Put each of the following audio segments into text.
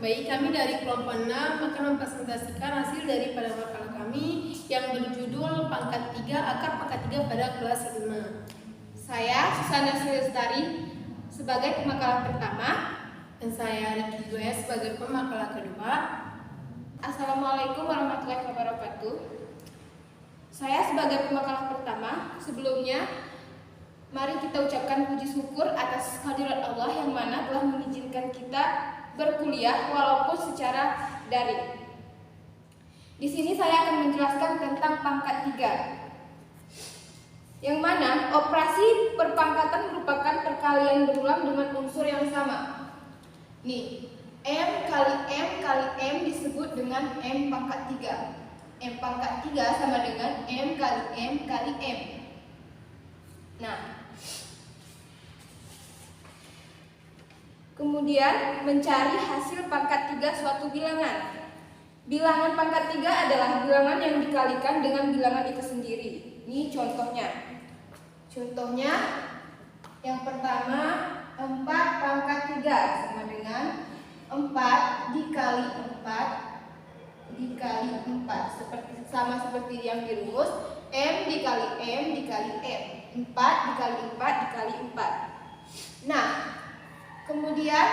Baik, kami dari kelompok 6 akan mempresentasikan hasil daripada makalah kami yang berjudul Pangkat 3 Akar Pangkat 3 pada kelas 5. Saya Susana Silestari sebagai pemakalah pertama. Dan saya Riki Zoya sebagai pemakalah kedua. Assalamualaikum warahmatullahi wabarakatuh. Saya sebagai pemakalah pertama, sebelumnya mari kita ucapkan puji syukur atas kehadirat Allah yang mana telah mengizinkan kita berkuliah walaupun secara daring. Di sini saya akan menjelaskan tentang pangkat 3. Yang mana operasi perpangkatan merupakan perkalian berulang dengan unsur yang sama. Nih, M kali M disebut dengan M pangkat 3. M pangkat 3 sama dengan M kali M. Nah, kemudian mencari hasil pangkat 3 suatu bilangan. Bilangan pangkat 3 adalah bilangan yang dikalikan dengan bilangan itu sendiri. Ini contohnya. Contohnya yang pertama 4 pangkat 3 sama dengan 4 dikali 4 dikali 4. Sama seperti yang di rumus, M dikali M dikali M. 4 dikali 4 dikali 4. Nah, kemudian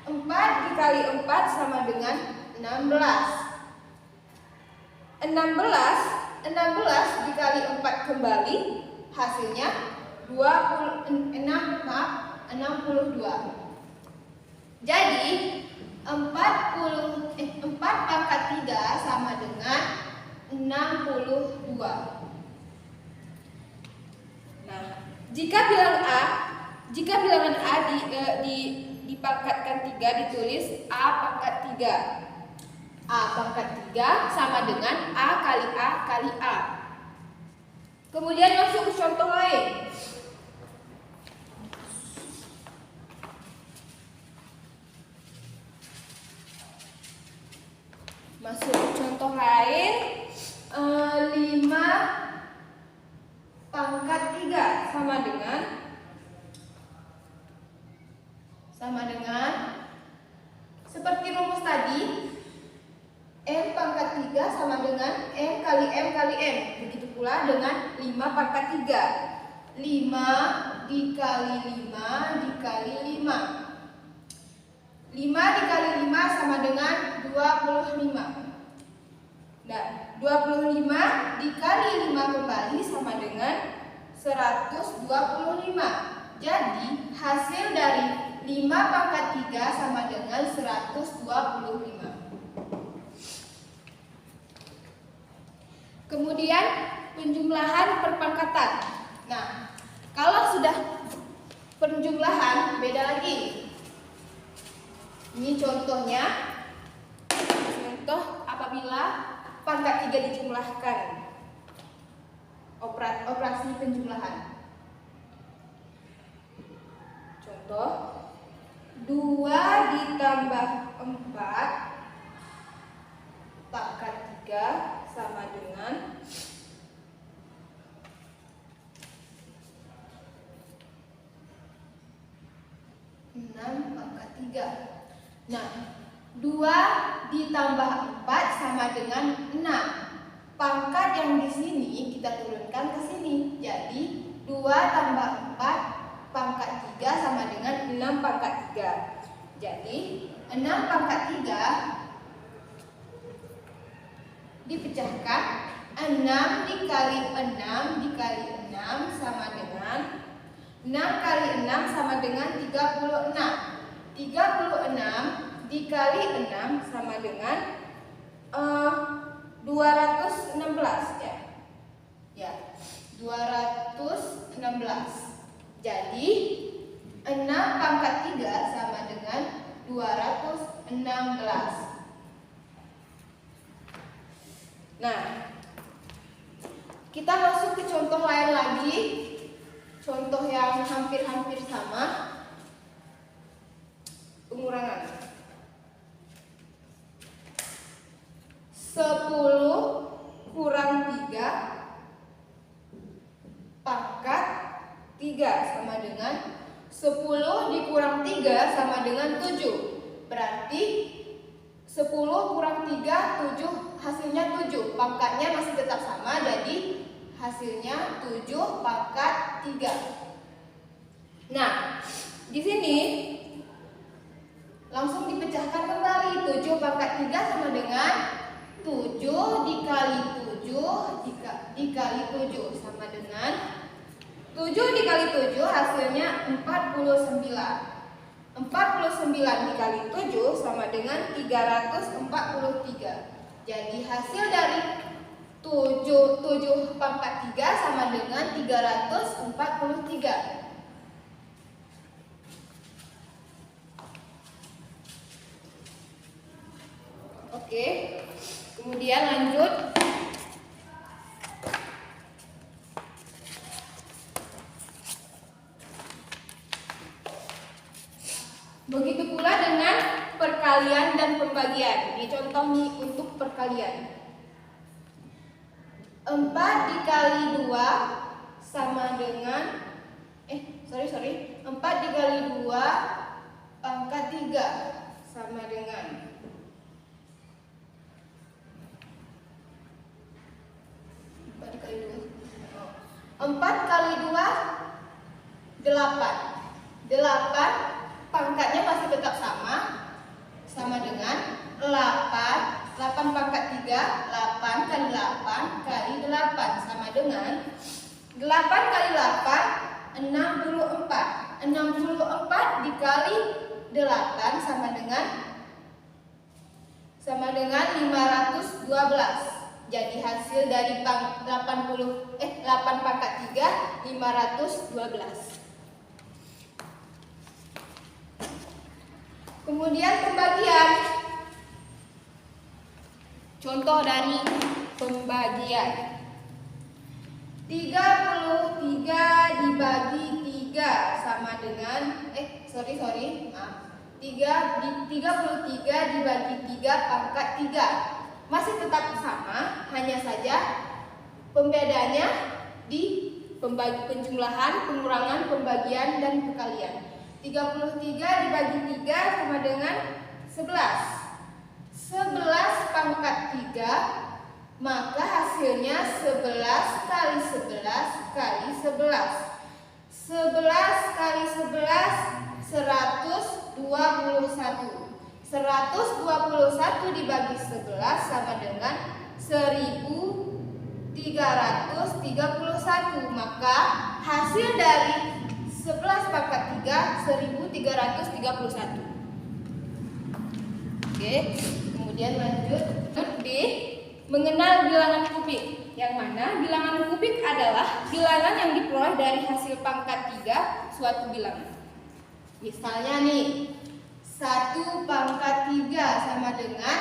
4 dikali 4 sama dengan 16. 16 dikali 4 kembali hasilnya 62. Jadi 4 pangkat 3 sama dengan 62. Nah, jika bilangan A dipangkatkan 3 ditulis A pangkat 3. A pangkat 3 sama dengan A kali A. Kemudian masuk ke contoh lain. Masuk ke contoh lain, 5 pangkat 3 sama dengan seperti rumus tadi, M pangkat 3 sama dengan M kali M kali M. Begitu pula dengan 5 pangkat 3. 5 dikali 5 dikali 5. 5 dikali 5 sama dengan 25. Nah, 25 dikali 5 kembali sama dengan 125. Jadi, hasil dari 5 pangkat 3 sama dengan 125. Kemudian, penjumlahan perpangkatan. Nah, kalau sudah penjumlahan, beda lagi. Ini contohnya. Contoh apabila pangkat 3 dijumlahkan. Operasi penjumlahan. Contoh 2 ditambah 4 pangkat 3 sama dengan 6 pangkat 3. Nah, 2 ditambah 4 sama dengan 6. Pangkat yang di sini kita turunkan ke sini. Jadi 2 tambah 4 pangkat 3 sama dengan 6 pangkat 3. Jadi 6 pangkat 3 dipecahkan. 6 dikali 6 dikali 6 sama dengan 6 kali 6 sama dengan 36. 36 dikali 6 sama dengan 216 ya. Ya, 216. Jadi 6 pangkat 3 sama dengan 216. Nah, kita masuk ke contoh lain lagi. Contoh yang hampir-hampir sama. Pengurangan 10 kurang 3 pangkat 3 sama dengan 10 dikurang 3 sama dengan 7. Berarti 10 kurang 3, 7, hasilnya 7. Pangkatnya masih tetap sama, jadi hasilnya 7 pangkat 3. Nah, di sini langsung dipecahkan kembali. 7 pangkat 3 sama dengan 7 dikali 7 dikali 7 sama dengan 7 dikali 7 hasilnya 49. 49 dikali 7 sama dengan 343. Jadi hasil dari 7 pangkat 3 sama dengan 343. Oke, kemudian lanjut. Begitu pula dengan perkalian dan pembagian. Ini contoh nih untuk perkalian. 4 dikali 2 sama dengan 4 dikali 2 pangkat 3 sama dengan 4 kali 2 8. 8 pangkatnya masih tetap sama dengan 8 pangkat 3, 8 kali 8 kali 8 sama dengan 8 kali 8 64. 64 dikali 8 sama dengan 512. Jadi hasil dari 8 pangkat 3 512. Kemudian pembagian. Contoh dari pembagian. 33 dibagi 3 sama dengan 33 dibagi 3 pangkat 3. Masih tetap sama, hanya saja pembedaannya di penjumlahan, pengurangan, pembagian, dan perkalian. 33 dibagi 3 sama dengan 11. 11 pangkat 3, maka hasilnya 11 kali 11 kali 11. 11 kali 11 121. 121 dibagi 11 sama dengan 1331. Maka hasil dari 11 pangkat 3 1331. Oke, kemudian lanjut di mengenal bilangan kubik. Yang mana bilangan kubik adalah bilangan yang diperoleh dari hasil pangkat 3 suatu bilangan. Misalnya nih, 1 pangkat 3 sama dengan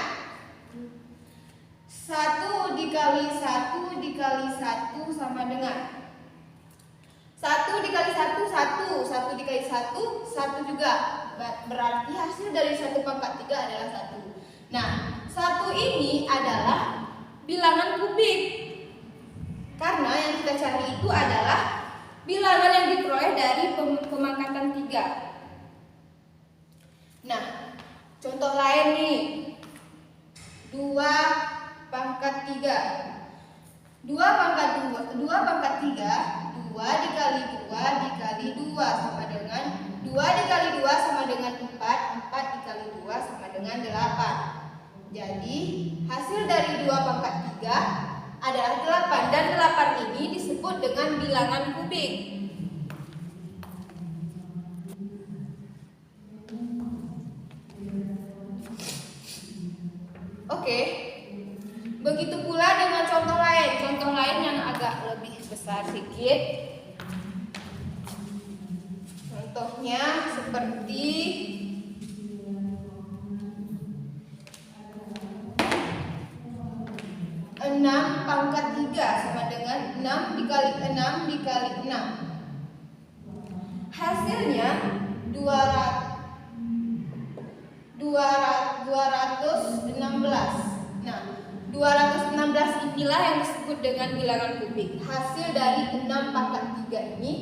1 dikali 1 dikali 1 sama dengan 1 dikali 1 1, 1 dikali 1 1 juga. Berarti hasil dari 1 pangkat 3 adalah 1. Nah, 1 ini adalah bilangan kubik. Karena yang kita cari itu adalah bilangan yang diperoleh dari pemangkatan 3. Nah, contoh lain nih. 2 pangkat 3. 2 pangkat 3, 2 dikali 2 dikali 2 sama dengan 2 dikali 2 sama dengan 4, 4 dikali 2 sama dengan 8. Jadi, hasil dari 2 pangkat 3 adalah 8 dan 8 ini disebut dengan bilangan kubik. Oke, begitu pula dengan contoh lain yang agak lebih besar sedikit. Contohnya seperti 6 pangkat 3 sama dengan 6 dikali 6 dikali 6. Hasilnya 216. Nah, 216 inilah yang disebut dengan bilangan kubik. Hasil dari 6 pangkat 3 ini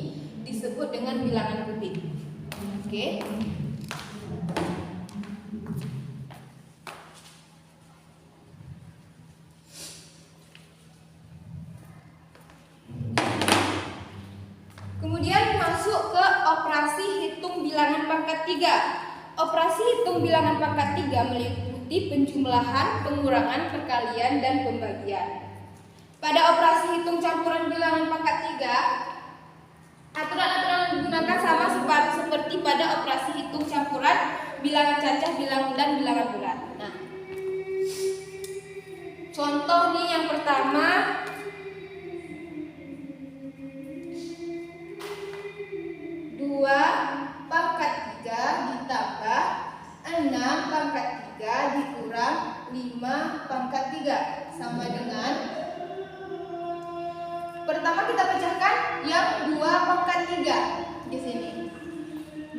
disebut dengan bilangan kubik. Oke. 6 pangkat 3 sama dengan 6 dikali 6 dikali 6. Hasilnya 216. Nah, 216 inilah yang disebut dengan bilangan kubik. Hasil dari 6 pangkat 3 ini disebut dengan bilangan kubik. Oke. 6 pangkat 3 sama dengan 6 dikali 6 dikali 6. Hasilnya 216. Nah, 216 inilah yang disebut dengan bilangan kubik. Hasil dari 6 pangkat 3 ini disebut dengan bilangan kubik. Oke. pangkat 3. Operasi hitung bilangan pangkat 3 meliputi penjumlahan, pengurangan, perkalian, dan pembagian. Pada operasi hitung campuran bilangan pangkat 3, aturan-aturan yang digunakan sama seperti pada operasi hitung campuran bilangan cacah, bilangan dan bilangan bulat. Nah, contoh nih yang pertama, 2 pangkat 3 ditambah 6 pangkat 3 dikurang 5 pangkat 3 sama dengan, pertama kita pecahkan yang 2 pangkat 3 di sini.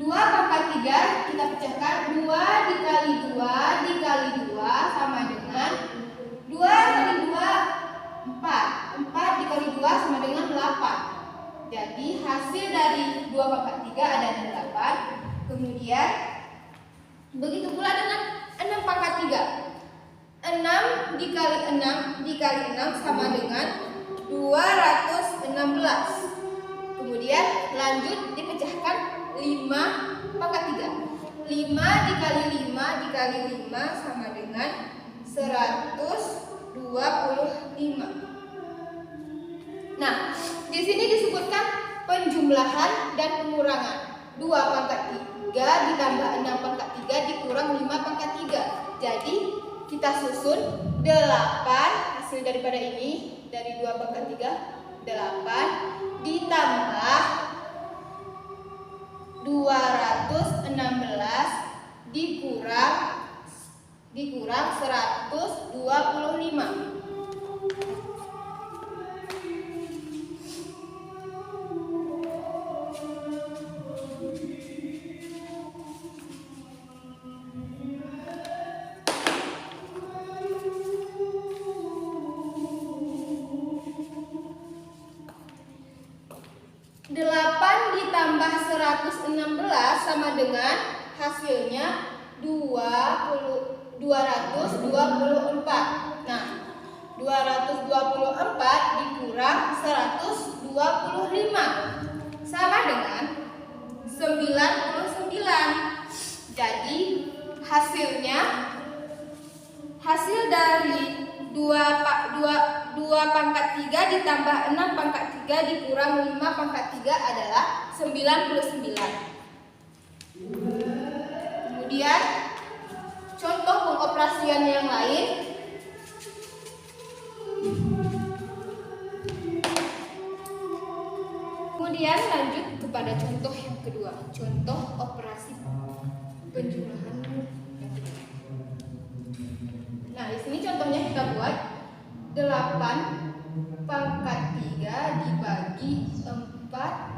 2 pangkat 3 kita pecahkan, 2 dikali 2 dikali 2 sama dengan 2 kali 2 4. 4 dikali 2 sama dengan 8. Jadi hasil dari 2 pangkat 3 ada 8. Kemudian begitu pula dengan 6 pangkat 3. 6 dikali 6 dikali 6 sama dengan 216. Kemudian lanjut dipecahkan 5 pangkat 3. 5 dikali 5 dikali 5 sama dengan 125. Nah, di sini disebutkan penjumlahan dan pengurangan. 2 pangkat 3 ditambah 6 pangkat 3 dikurang 5 pangkat 3. Jadi kita susun 8, hasil daripada ini dari 2 pangkat 3 8 ditambah 216 dikurang 125. Ditambah 116 sama dengan hasilnya 224. Nah, 224 dikurang 125 sama dengan 99. Jadi hasil dari 2 pangkat 3 ditambah 6 pangkat 3 dikurang 5 pangkat 3 adalah 99. Kemudian contoh pengoperasian yang lain. Kemudian lanjut kepada contoh yang kedua, contoh operasi penjumlahan yang kedua. Nah, di sini contohnya kita buat 8 pangkat 3 dibagi 4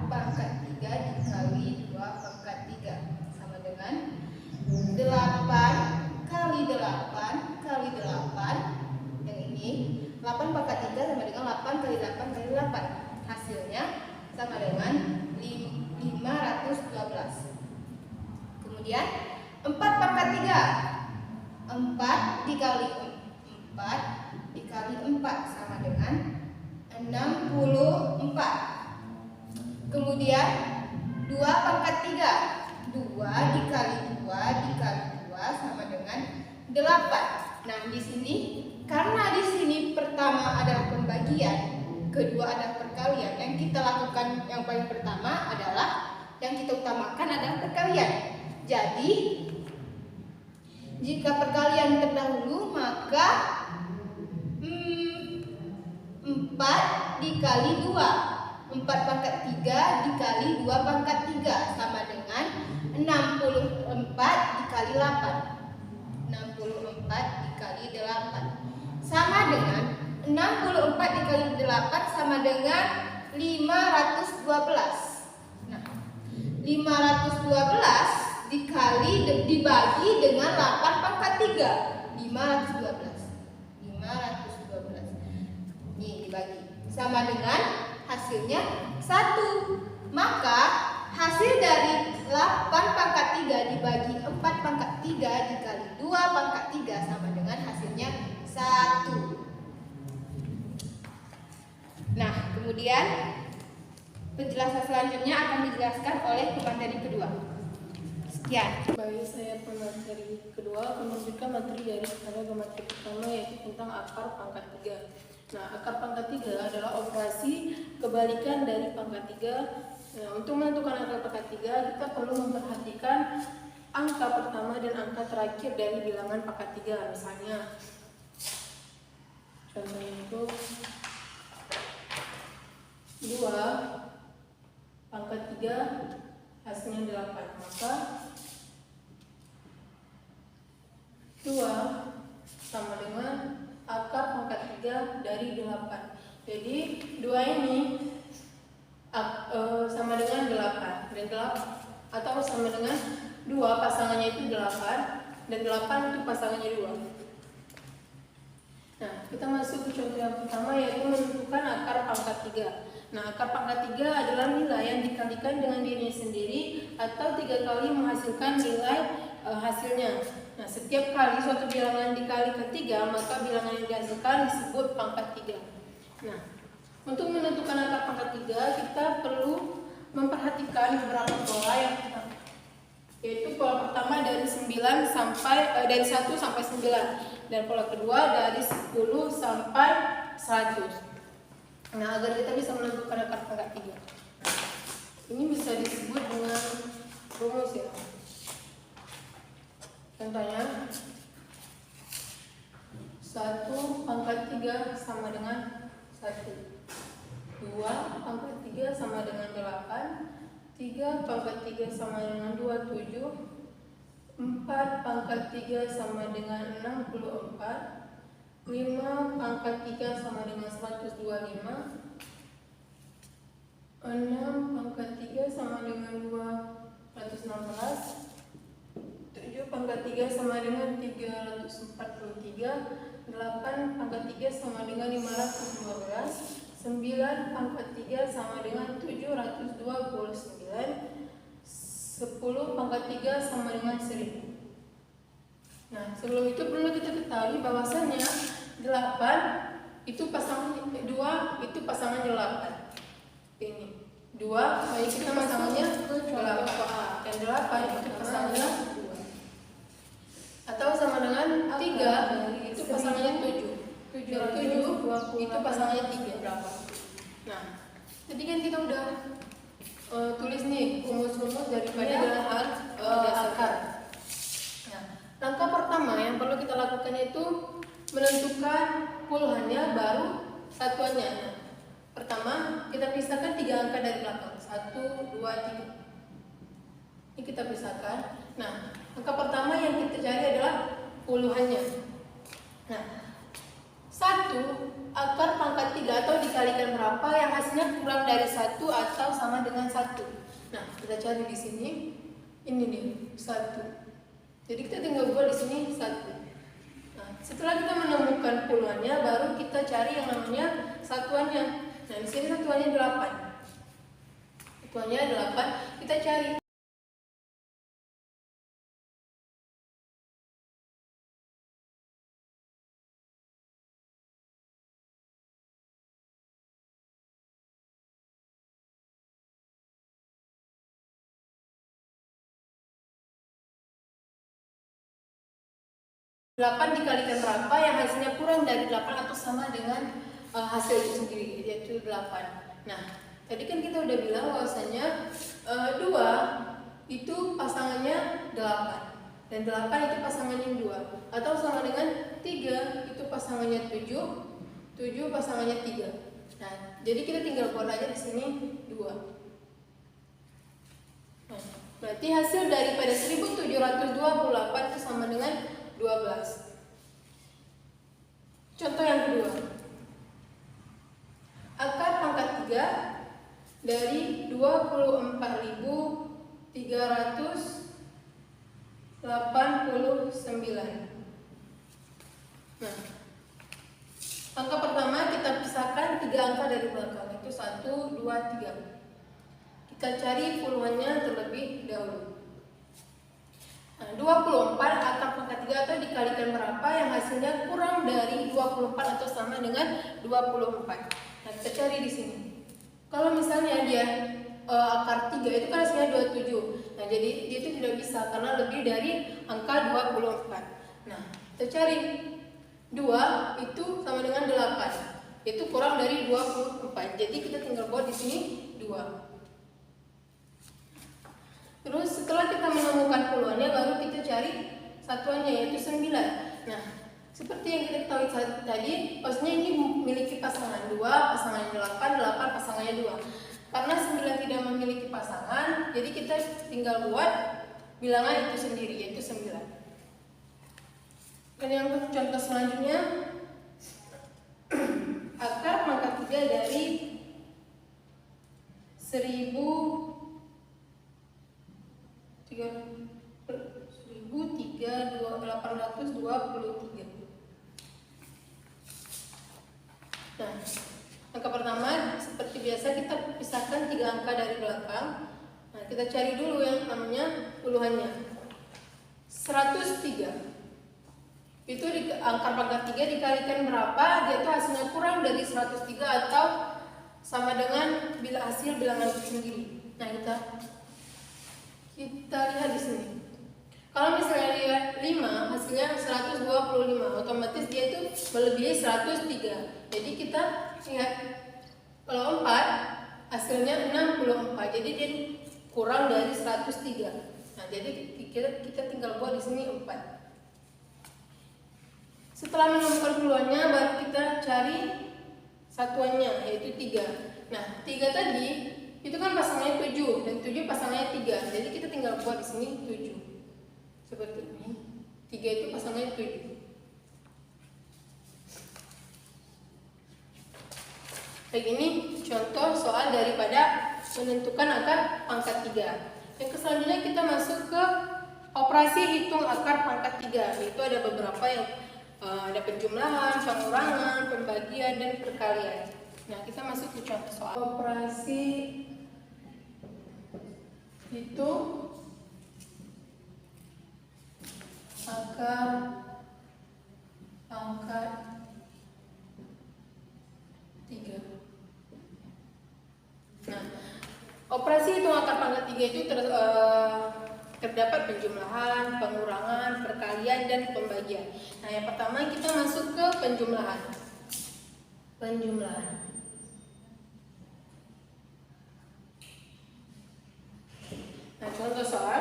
pangkat 3 dikali 2 pangkat 3 sama dengan 8 kali 8 kali 8. Yang ini 8 pangkat 3 sama dengan 8 kali 8 kali 8. Hasilnya sama dengan 512. Kemudian 4 pangkat 3, 4 dikali 4 dikali 4 sama dengan 64. Kemudian 2 pangkat 3, 2 dikali 2 dikali 2 sama dengan 8. Nah, di sini karena di sini pertama adalah pembagian, kedua adalah perkalian. Yang kita lakukan yang paling pertama adalah, yang kita utamakan adalah perkalian. Jadi jika perkalian terdahulu, maka 4 dikali 2, 4 pangkat 3 dikali 2 pangkat 3 sama dengan 64 dikali 8. 64 dikali 8 sama dengan 64 dikali 8 sama dengan 512. Nah, 512 dibagi dengan 8 pangkat 3. 512. Ini dibagi sama dengan hasilnya 1. Maka hasil dari 8 pangkat 3 dibagi 4 pangkat 3 dikali 2 pangkat 3 sama dengan hasilnya 1. Nah, kemudian penjelasan selanjutnya akan dijelaskan oleh pemateri kedua. Sekian. Baik, saya pemateri kedua akan melanjutkan materi dari materi pertama, yaitu tentang akar pangkat 3. Nah, akar pangkat 3 adalah operasi kebalikan dari pangkat 3. Nah, untuk menentukan akar pangkat 3, kita perlu memperhatikan angka pertama dan angka terakhir dari bilangan pangkat 3. Misalnya, contohnya itu 2 pangkat 3 hasilnya 8, maka 2 sama dengan akar pangkat 3 dari 8. Jadi 2 ini sama dengan 8 dan 8, atau sama dengan 2 pasangannya itu 8 dan 8 itu pasangannya 2. Nah, kita masuk ke contoh yang pertama, yaitu menentukan akar pangkat 3. Nah, akar pangkat 3 adalah nilai yang dikalikan dengan dirinya sendiri atau 3 kali menghasilkan nilai hasilnya. Nah, setiap kali suatu bilangan dikali ke 3, maka bilangan yang dihasilkan disebut pangkat 3. Nah, untuk menentukan akar pangkat 3, kita perlu memperhatikan beberapa pola yang pertama, yaitu pola pertama dari 1 sampai 9, dan pola kedua dari 10 sampai 100. Nah, agar kita bisa menentukan akar pangkat 3, ini bisa disebut dengan rumus ya. Contohnya 1 pangkat 3 sama dengan 1, 2 pangkat 3 sama dengan 8, 3 pangkat 3 sama dengan 27, 4 pangkat 3 sama dengan 64, 5 pangkat 3 sama dengan 125, 6 pangkat 3 sama dengan 216, 7 pangkat 3 sama dengan 343, 8 pangkat 3 sama dengan 512, 9 pangkat 3 sama dengan 729, 10 pangkat 3 sama dengan 1000. Nah, sebelum itu perlu kita ketahui bahwasannya 8 itu pasangan 2 itu pasangan 8. Ini 2, baik kita pasangannya 8 dan 8 itu pasangannya 2. Atau sama dengan 3 itu pasangannya 7. 7 itu pasangannya 3 berapa? Nah, tadi kan kita udah tulis nih rumus-rumus daripada bilangan akar. Nah, langkah pertama yang perlu kita lakukan itu menentukan puluhannya baru satuannya. Nah, pertama kita pisahkan 3 angka dari belakang, 1, 2, 3. Ini kita pisahkan. Nah, angka pertama yang kita cari adalah puluhannya. Nah, 1 akar pangkat 3 atau dikalikan berapa yang hasilnya kurang dari 1 atau sama dengan 1. Nah, kita cari di sini. Ini nih 1. Jadi kita tinggal buat di sini 1. Nah, setelah kita menemukan puluhannya, baru kita cari yang namanya satuannya. Nah, di sini satuannya 8. Satuannya 8, kita cari. Delapan dikalikan berapa yang hasilnya kurang dari 8 atau sama dengan hasil itu sendiri, yaitu 8. Nah, tadi kan kita udah bilang bahwasanya 2 itu pasangannya 8 dan 8 itu pasangannya 2, atau sama dengan 3 itu pasangannya 7, 7 pasangannya 3. Nah, jadi kita tinggal buat aja di sini 2. Nah, berarti hasil daripada 1728 itu sama dengan 12. Contoh yang kedua, akar pangkat 3 dari 24.389. Nah, angka pertama kita pisahkan 3 angka dari belakang, itu 1, 2, 3. Kita cari puluhannya terlebih dahulu. Nah, 24 akar pangkat 3 atau dikalikan berapa yang hasilnya kurang dari 24 atau sama dengan 24. Nah, kita cari di sini. Kalau misalnya dia akar 3 itu kan hasilnya 27. Nah, Nah, jadi dia itu tidak bisa karena lebih dari angka 24. Nah, kita cari 2 itu sama dengan 8. Itu kurang dari 24. Jadi kita tinggal buat di sini 2. Terus setelah kita menemukan puluhannya baru kita cari satuannya yaitu 9. Nah, seperti yang kita ketahui tadi, maksudnya ini memiliki pasangan 2, pasangannya 8, 8 pasangannya 2. Karena 9 tidak memiliki pasangan, jadi kita tinggal buat bilangan itu sendiri yaitu 9. Dan yang contoh selanjutnya, akar pangkat 3 dari 1.823. Nah, angka pertama seperti biasa kita pisahkan 3 angka dari belakang. Nah, kita cari dulu yang namanya puluhannya. 103. Itu angka pangkat 3 dikalikan berapa? Dia itu hasilnya kurang dari 103 atau sama dengan bila hasil bilangan itu sendiri. Nah, kita lihat di sini. Kalau misalnya dia 5, hasilnya 125, otomatis dia itu melebihi 103. Jadi kita lihat kalau 4, hasilnya 64. Jadi dia kurang dari 103. Nah, jadi kita tinggal buat di sini 4. Setelah menemukan puluhannya, baru kita cari satuannya yaitu 3. Nah, 3 tadi itu kan pasangannya 7 dan 7 pasangannya 3. Jadi kita tinggal buat di sini 7. Seperti ini. 3 itu pasangannya 7. Kayak gini contoh soal daripada menentukan akar pangkat 3. Yang selanjutnya kita masuk ke operasi hitung akar pangkat 3. Itu ada beberapa yang ada penjumlahan, pengurangan, pembagian, dan perkalian. Nah, kita masuk ke contoh soal operasi hitung akar pangkat 3. Nah, operasi hitung akar pangkat 3 itu terdapat penjumlahan, pengurangan, perkalian, dan pembagian. Nah, yang pertama kita masuk ke penjumlahan. Nah, contoh soal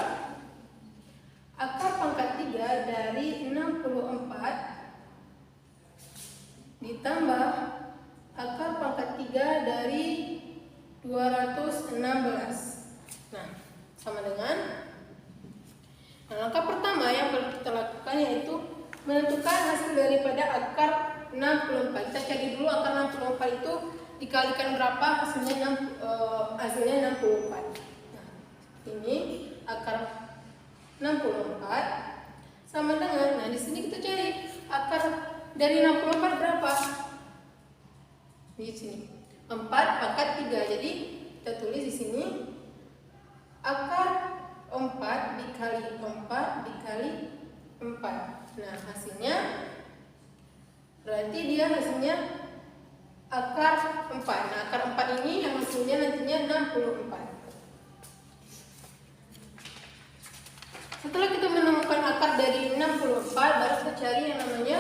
akar pangkat 3 dari 64 ditambah akar pangkat 3 dari 216. Nah, sama dengan langkah pertama yang perlu kita lakukan yaitu menentukan hasil daripada akar 64. Kita cari dulu akar 64 itu dikalikan berapa, hasilnya 64. Nah, ini akar 64 sama dengan, nah di sini kita cari akar dari 64 berapa? Di sini 4 pangkat 3. Jadi kita tulis di sini akar 4 dikali 4 dikali 4. Nah, hasilnya berarti dia hasilnya akar 4. Nah, akar 4 ini yang hasilnya nantinya 64. Setelah kita menemukan akar dari 64, baru kita cari yang namanya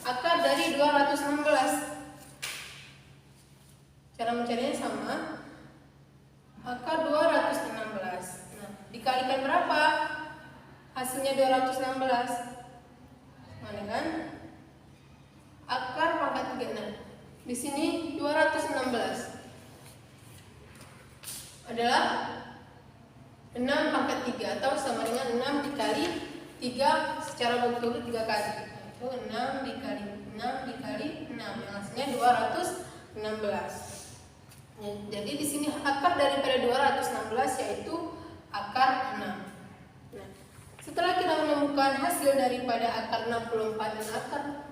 akar dari 216. Cara mencarinya sama. Akar 216. Nah, dikalikan berapa? Hasilnya 216. Sama dengan akar pangkat 3. Nah, di sini 216 adalah 6 pangkat 3 atau sama dengan 6 dikali 3 secara berturut 3 kali. Itu 6 dikali 6 dikali 6 yang hasilnya 216. Jadi di sini akar daripada 216 yaitu akar 6. Nah, setelah kita menemukan hasil daripada akar 64 dan akar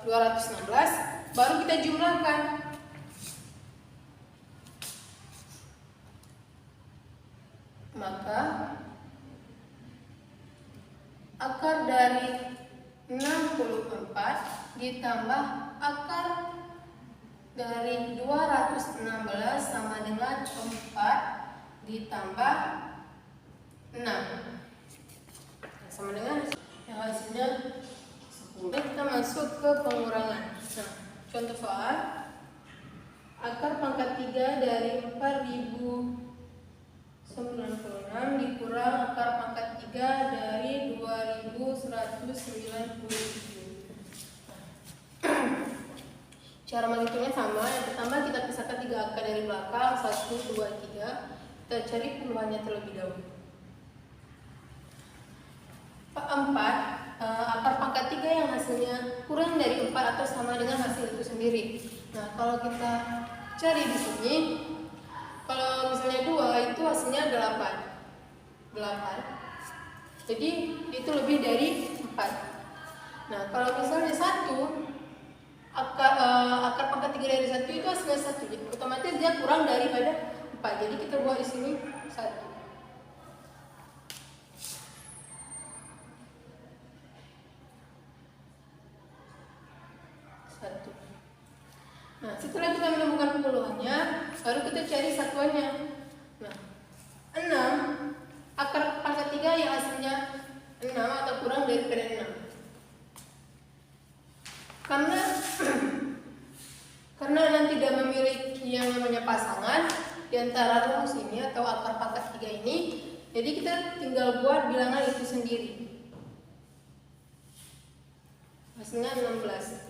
216, baru kita jumlahkan. Maka akar dari 64 ditambah akar dari 216 sama dengan 4 ditambah 6. Sama dengan yang hasilnya 10. Kita masuk ke pengurangan. Nah, contoh soal, akar pangkat 3 dari 4096 dikurang akar pangkat 3 dari 2197. Cara menghitungnya sama. Yang pertama kita pisahkan 3 angka dari belakang, 1, 2, 3. Kita cari puluhannya terlebih dahulu. 4, akar pangkat 3 yang hasilnya kurang dari 4 atau sama dengan hasil itu sendiri. Nah, kalau kita cari di sini, kalau misalnya 2 itu hasilnya 8. Jadi itu lebih dari 4. Nah, kalau misalnya 1, akar pangkat 3 dari 1 itu hasilnya 1. Jadi otomatis dia kurang daripada 4. Jadi kita buat di sini 1. Nah, setelah kita menemukan puluhannya, baru kita cari satuannya. Nah, 6, akar pangkat 3 yang hasilnya 6 atau kurang daripada 6. Karena nanti tidak memiliki yang namanya pasangan di antara rumus ini atau akar pangkat 3 ini, jadi kita tinggal buat bilangan itu sendiri. Hasilnya 16.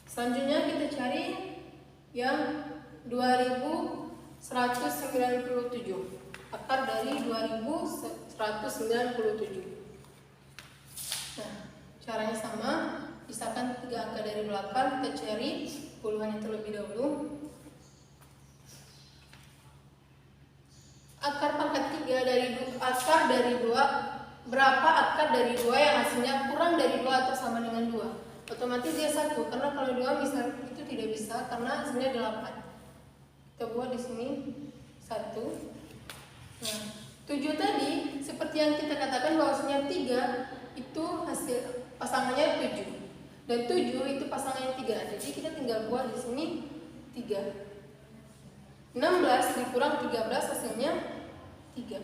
Selanjutnya kita cari yang 2197. Akar dari 2197. Nah, caranya sama. Pisahkan 3 angka dari belakang, kita cari puluhannya terlebih dahulu. Akar pangkat 3 dari 2, berapa akar dari 2 yang hasilnya kurang dari 2 atau sama dengan 2? Otomatis dia 1, karena kalau 2 misal itu tidak bisa karena hasilnya 8. Kita buat di sini 1. Nah, 7 tadi seperti yang kita katakan bahwasanya 3 itu hasil pasangannya 7. Dan 7 itu pasangannya 3. Jadi kita tinggal buat di sini 3. 16 dikurang 13 hasilnya 3.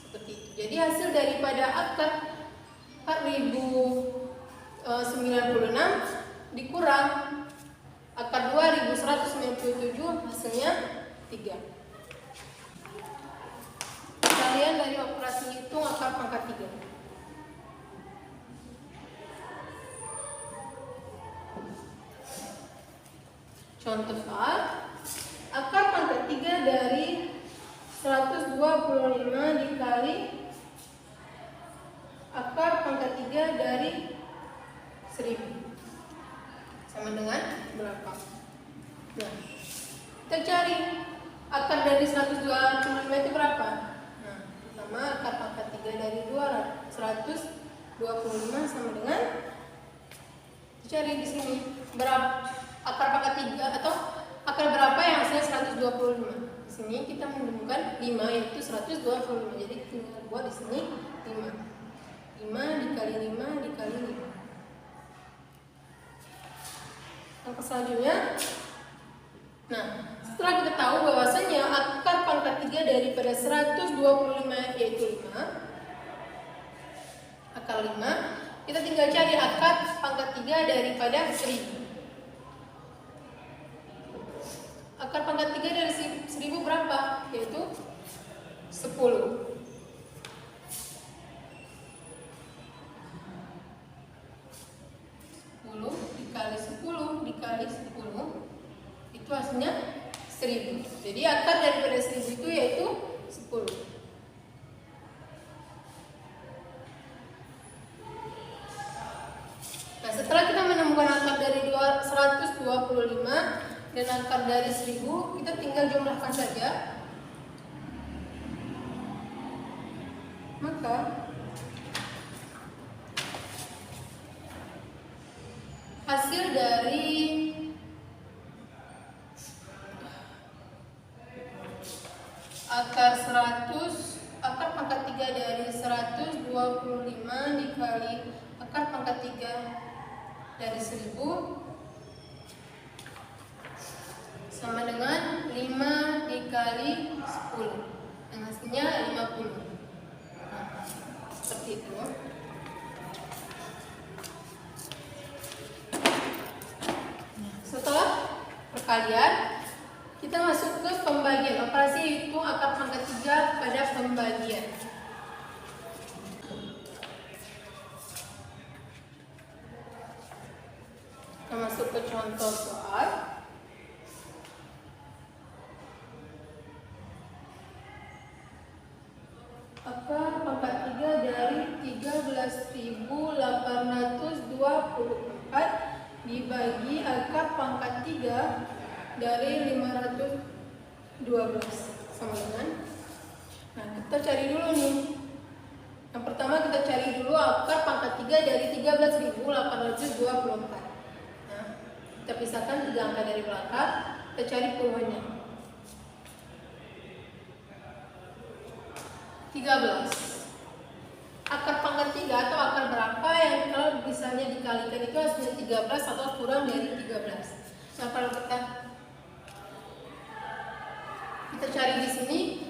Seperti itu. Jadi hasil daripada akar 4096 dikurang akar 2197 hasilnya 3. Kalian dari operasi hitung akar pangkat 3. Contoh soal, akar pangkat 3 dari 125 dikali akar pangkat 3 dari 1000 sama dengan berapa? Nah, kita cari akar dari 125 itu berapa? Nah, pertama akar pangkat 3 dari 125 sama dengan, cari di sini berapa akar pangkat 3 atau akar berapa yang hasilnya 125. Di sini kita menemukan 5 yaitu 125. Jadi kita buat di sini 5. 5 dikali 5 dikali 5. Yang selanjutnya, nah, setelah kita tahu bahwasanya akar pangkat 3 daripada 125 yaitu 5, akar 5, kita tinggal cari akar pangkat 3 daripada 1000. Akar pangkat 3 dari 1000 berapa? Yaitu 10. 10 dikali 10 dikali 10 itu hasilnya 1000. Jadi akar daripada 1000 itu yaitu 10. Nah, setelah kita menemukan akar dari 125 dan akar dari 1000, kita tinggal jumlahkan saja. Maka hasil dari akar pangkat 3 dari 125 dikali akar pangkat 3 dari 1000 sama dengan 5 dikali 10, yang hasilnya 50. seperti itu. Setelah perkalian, kita masuk ke pembagian. Operasi itu akar pangkat 3 pada pembagian. Kita masuk ke contoh soal. Akar pangkat 3 dari 13.824 dibagi akar pangkat 3 dari 512 sama dengan. Nah, kita cari dulu nih. Yang pertama kita cari dulu akar pangkat 3 dari 13.824. Nah, kita pisahkan 3 angka dari belakang, kita cari puluhannya. 13. Akar pangkat 3 atau akar berapa yang kalau misalnya dikalikan itu hasilnya 13 atau kurang dari 13. Nah, kalau kita cari di sini,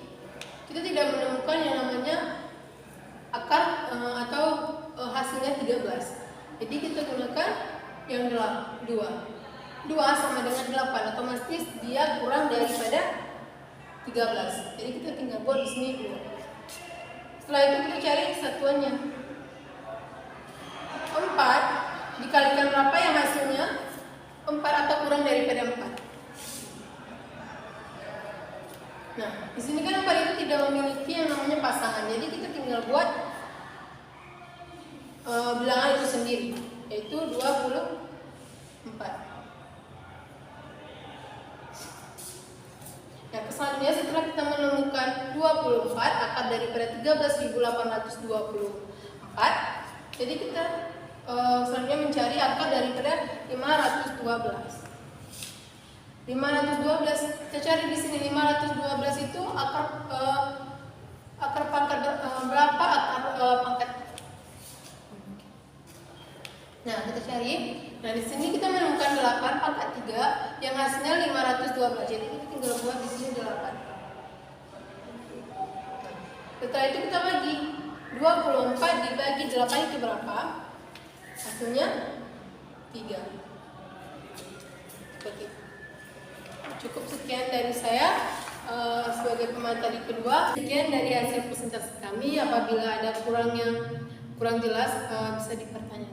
kita tidak menemukan yang namanya akar atau hasilnya 13. Jadi kita gunakan yang 2. 2 sama dengan 8, otomatis dia kurang daripada 13. Jadi kita tinggal buat di sini 2. Setelah itu kita cari satuannya. 4 dikalikan berapa yang hasilnya? 4 atau kurang daripada 4. Nah, di sini kan 4 itu tidak memiliki yang namanya pasangan. Jadi kita tinggal buat bilangan itu sendiri, yaitu 24. Yang selanjutnya setelah kita menemukan 24 akar daripada 13.824, jadi kita selanjutnya mencari akar daripada 512. 512 kita cari di sini. 512 itu akar pangkat berapa? Akar pangkat. Nah, kita cari. Nah, di sini kita menemukan 8 pangkat 3 yang hasilnya 512. Jadi kita tinggal buat di sini 8. Setelah itu kita bagi 24 dibagi 8 itu berapa? Hasilnya 3. Seperti itu. Cukup sekian dari saya sebagai pemateri kedua. Sekian dari hasil presentasi kami. Apabila ada kurang jelas bisa dipertanyakan.